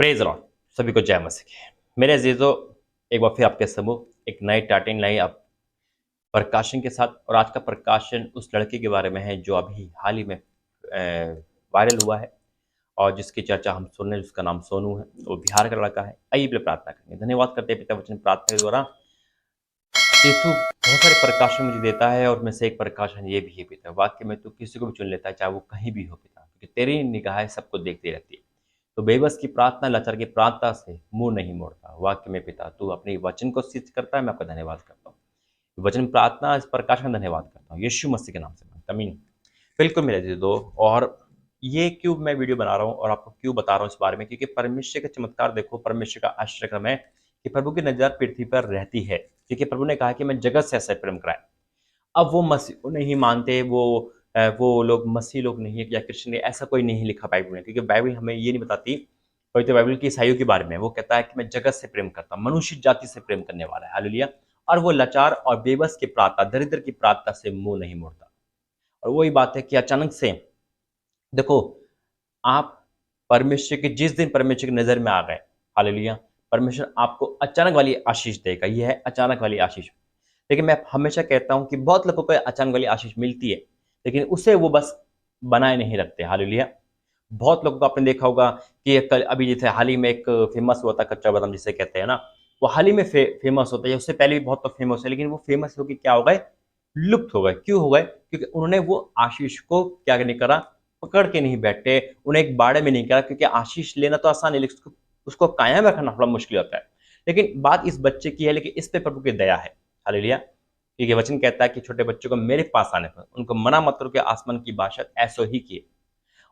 Praise Lord. सभी को जय मसीह की। मेरे अजीजों, एक बार फिर आपके समूह एक नए टाइटिल नए आप प्रकाशन के साथ। और आज का प्रकाशन उस लड़के के बारे में है जो अभी हाल ही में वायरल हुआ है और जिसकी चर्चा हम सुन रहे हैं, जिसका नाम सोनू है। वो बिहार का लड़का है। आइए पहले प्रार्थना करेंगे। धन्यवाद करते हैं पिता वचन प्रार्थना के द्वारा यीशु बहुत सारे प्रकाशन मुझे देता है और में से एक प्रकाशन ये भी है पिता, वाक्य में तू किसी को भी चुन लेता है, चाहे वो कहीं भी हो पिता, क्योंकि तेरी निगाहें सबको देखती रहती है। तो बेबस की प्रार्थना, लाचार की प्रार्थना से मुंह नहीं मोड़ता। वाक्य में पिता तू अपने वचन को सिद्ध करता है। मैं आपका धन्यवाद करता हूँ। वचन प्रार्थना इस प्रकाश का धन्यवाद करता हूँ यीशु मसीह के नाम से मांगता हूं। आमीन। बिल्कुल मेरे अजीजों, और ये क्यों मैं वीडियो बना रहा हूँ और आपको क्यों बता रहा हूँ इस बारे में, क्योंकि परमेश्वर का चमत्कार देखो, परमेश्वर का आश्चर्यक्रम है कि प्रभु की नजर पृथ्वी पर रहती है। क्योंकि प्रभु ने कहा कि मैं जगत से ऐसा प्रेम कराए। अब वो मसीह को नहीं मानते, वो लोग मसीह लोग नहीं है या क्रिश्चियन, ऐसा कोई नहीं लिखा बाइबल में, क्योंकि बाइबल हमें ये नहीं बताती। पवित्र बाइबल की ईसाइयों के बारे में वो कहता है कि मैं जगत से प्रेम करता हूं, मनुष्य जाति से प्रेम करने वाला है। हालेलुया। और वो लाचार और बेबस की प्रार्थना, दरिद्र की प्रार्थना से मुंह नहीं मोड़ता। और वही बात है कि अचानक से देखो, आप परमेश्वर के जिस दिन परमेश्वर की नजर में आ गए, हालेलुया, परमेश्वर आपको अचानक वाली आशीष देगा। यह है अचानक वाली आशीष। लेकिन मैं हमेशा कहता हूं कि बहुत लोगों को अचानक वाली आशीष मिलती है, लेकिन उसे वो बस बनाए नहीं रखते। हालेलुया। बहुत लोगों को आपने देखा होगा कि कल अभी जैसे हाल ही में एक फेमस हुआ था, कच्चा बादाम जिसे कहते हैं ना, वो हाल ही में फेमस होता है। उससे पहले भी बहुत लोग फेमस है, लेकिन वो फेमस होकर क्या हो गए? लुप्त हो गए। क्यों हो गए? क्योंकि उन्होंने वो आशीष को क्या नहीं करा, पकड़ के नहीं बैठे, उन्हें एक बाड़े में नहीं करा। क्योंकि आशीष लेना तो आसान है, लेकिन उसको कायम रखना थोड़ा मुश्किल होता है। लेकिन बात इस बच्चे की है, लेकिन इस पे प्रभु की दया है। हालेलुया। क्योंकि वचन कहता है कि छोटे बच्चों को मेरे पास आने पर उनको मना मत करो कि आसमान की बादशाह ऐसो ही किए।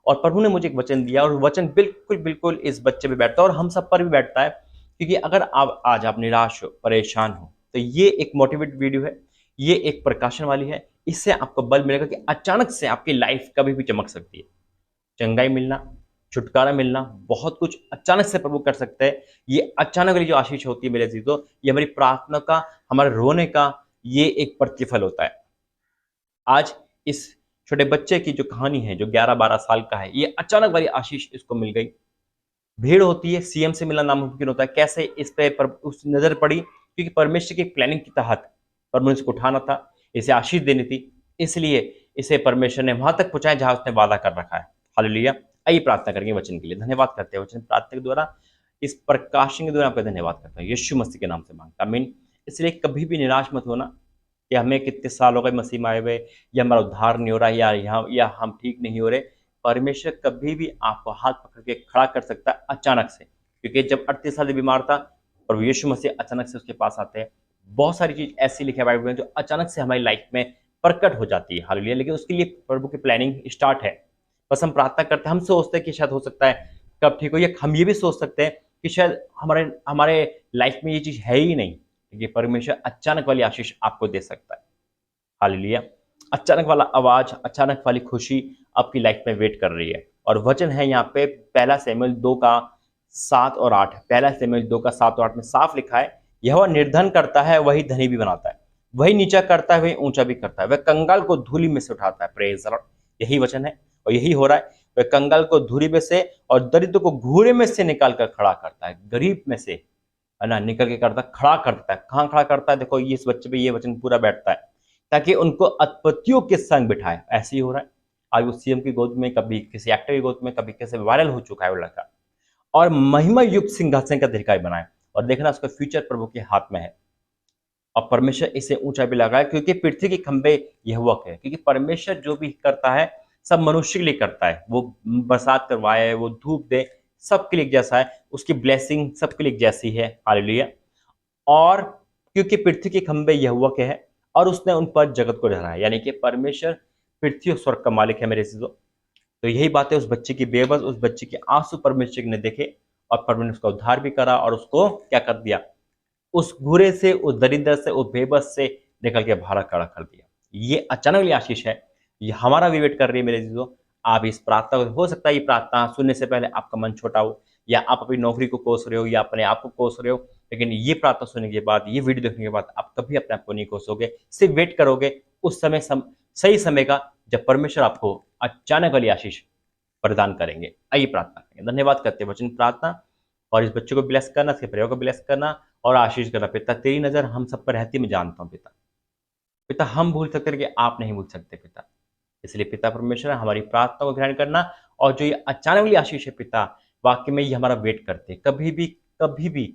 और प्रभु ने मुझे एक वचन दिया, और वचन बिल्कुल बिल्कुल इस बच्चे पे बैठता है और हम सब पर भी बैठता है। क्योंकि अगर आप आज आप निराश हो, परेशान हो, तो ये एक मोटिवेट वीडियो है, ये एक प्रकाशन वाली है। इससे आपको बल मिलेगा कि अचानक से आपकी लाइफ कभी भी चमक सकती है। चंगाई मिलना, छुटकारा मिलना, बहुत कुछ अचानक से प्रभु कर सकते हैं। ये अचानक वाली जो आशीष होती है मेरे अजीजों, ये हमारी प्रार्थना का, हमारे रोने का ये एक प्रतिफल होता है। आज इस छोटे बच्चे की जो कहानी है, जो 11-12 साल का है, ये अचानक वाली आशीष इसको मिल गई। भीड़ होती है, सीएम से मिलना नामुमकिन होता है। कैसे इस पे उस नजर पड़ी? क्योंकि परमेश्वर की प्लानिंग के तहत परमेश्वर को उठाना था, इसे आशीष देनी थी, इसलिए इसे परमेश्वर ने वहां तक पहुंचाया जहां उसने वादा कर रखा है। हालेलुया। आइए प्रार्थना करेंगे वचन के लिए। धन्यवाद करते हैं वचन प्रार्थना के द्वारा, इस प्रकाशन के द्वारा आपका धन्यवाद करता हूँ यीशु मसीह के नाम से मांगता, आमीन। इसलिए कभी भी निराश मत होना कि हमें कितने साल हो गए मसीह में आए हुए, या हमारा उद्धार नहीं हो रहा, या हम ठीक नहीं हो रहे। परमेश्वर कभी भी आपको हाथ पकड़ के खड़ा कर सकता है अचानक से। क्योंकि जब 38 साल बीमार था, प्रभु यीशु मसीह अचानक से उसके पास आते हैं। बहुत सारी चीज ऐसी लिखी है बाइबल में जो अचानक से हमारी लाइफ में प्रकट हो जाती है। हालेलुया। लेकिन उसके लिए प्रभु की प्लानिंग स्टार्ट है। बस हम प्रार्थना करते हैं। हम सोचते हैं कि शायद हो सकता है कब ठीक हो, या हम ये भी सोच सकते हैं कि शायद हमारे हमारे लाइफ में ये चीज है ही नहीं। क्योंकि परमेश्वर अचानक वाली आशीष आपको दे सकता है। हालेलुया। अचानक वाला आवाज, अचानक वाली खुशी आपकी लाइफ में वेट कर रही है। और वचन है यहाँ पे पहला शमूएल 2 का 7 और 8। पहला शमूएल 2 का 7 और 8 में साफ लिखा है, यहोवा निर्धन करता है, वही धनी भी बनाता है, वही नीचा करता है, वही ऊंचा भी करता है, वह कंगाल को धूलि में से उठाता है। Praise the Lord. यही वचन है और यही हो रहा है। वह कंगाल को धूलि में से और दरिद्र को घूरे में से निकाल कर खड़ा करता है। गरीब में से, है ना, निकल के करता, खड़ा करता है। कहाँ खड़ा करता है? देखो, ये इस बच्चे पे ये वचन पूरा बैठता है, ताकि उनको अतपतियों के संग बिठाए। ऐसे ही हो रहा है। आज वो सीएम की गोद में, कभी किसी एक्टर की गोद में, कभी कैसे वायरल हो चुका है वो लड़का, और महिमा युक्त सिंहासन का अधिकारी बनाए। और देखना, उसका फ्यूचर प्रभु के हाथ में है। और परमेश्वर इसे ऊंचा भी लगाए, क्योंकि पृथ्वी के खंभे यहोवा के है। क्योंकि परमेश्वर जो भी करता है सब मनुष्य के लिए करता है। वो बरसात करवाए, वो धूप दे, सबके लिए एक जैसा है। उसकी ब्लेसिंग सबके लिए एक जैसी है। हालेलुया। और क्योंकि पृथ्वी के खंभे यहोवा के हैं और उसने उन पर जगत को ठहराया, यानी कि परमेश्वर पृथ्वी और स्वर्ग का मालिक है मेरे चीजों। तो यही बात है, उस बच्चे की बेबस, उस बच्चे के आंसू परमेश्वर ने देखे, और परमेश्वर ने उसका उद्धार भी करा और उसको क्या कर दिया? उस बुरे से, उस दरिद्र से, उस बेबस से निकल के बाहर खड़ा कर दिया। ये अचानक वाली आशीष है। ये हमारा भी वेट कर रही है मेरे चीजों। आप इस प्रार्थना को, हो सकता है ये प्रार्थना सुनने से पहले आपका मन छोटा हो, या आप अपनी नौकरी को कोस रहे हो, या अपने आप को कोस रहे हो। लेकिन ये प्रार्थना सुनने के बाद, ये वीडियो देखने के बाद आप कभी अपने आप को नहीं कोसोगे। सिर्फ वेट करोगे उस समय, सही समय का, जब परमेश्वर आपको अचानक वाली आशीष प्रदान करेंगे। आइए प्रार्थना करेंगे। धन्यवाद करते हैं वचन प्रार्थना और इस बच्चे को ब्लेस करना, इसके परिवार को ब्लेस करना और आशीष करना। पिता, तेरी नज़र हम सब पर रहती, मैं जानता हूँ पिता। पिता, हम भूल सकते हैं कि आप नहीं भूल सकते पिता। इसलिए पिता परमेश्वर, हमारी प्रार्थना को ग्रहण करना, और जो ये अचानक वाली आशीष है पिता, वाक़ई में ये हमारा वेट करते हैं। कभी भी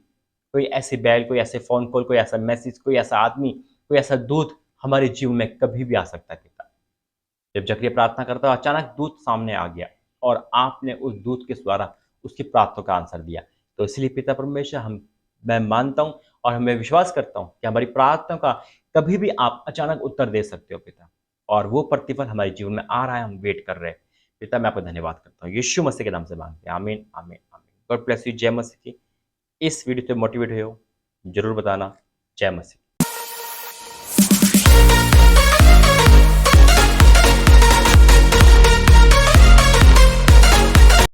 कोई ऐसी बैल, कोई ऐसे फ़ोन कॉल, कोई ऐसा मैसेज, कोई ऐसा आदमी, कोई ऐसा दूत हमारे जीवन में कभी भी आ सकता है पिता। जब ज़करिया प्रार्थना करता है, अचानक दूत सामने आ गया और आपने उस दूत के द्वारा उसकी प्रार्थना का आंसर दिया। तो इसलिए पिता परमेश्वर, मैं मानता हूँ और मैं विश्वास करता हूँ कि हमारी प्रार्थना का कभी भी आप अचानक उत्तर दे सकते हो पिता, और वो प्रतिफल हमारे जीवन में आ रहा है, हम वेट कर रहे हैं। पिता, मैं आपका धन्यवाद करता हूँ। यीशु मसीह के नाम से माँगते हैं। आमीन, आमीन, आमीन। God bless you. जय मसीह की। इस वीडियो से मोटिवेट हुए हो, ज़रूर बताना। जय मसीह की।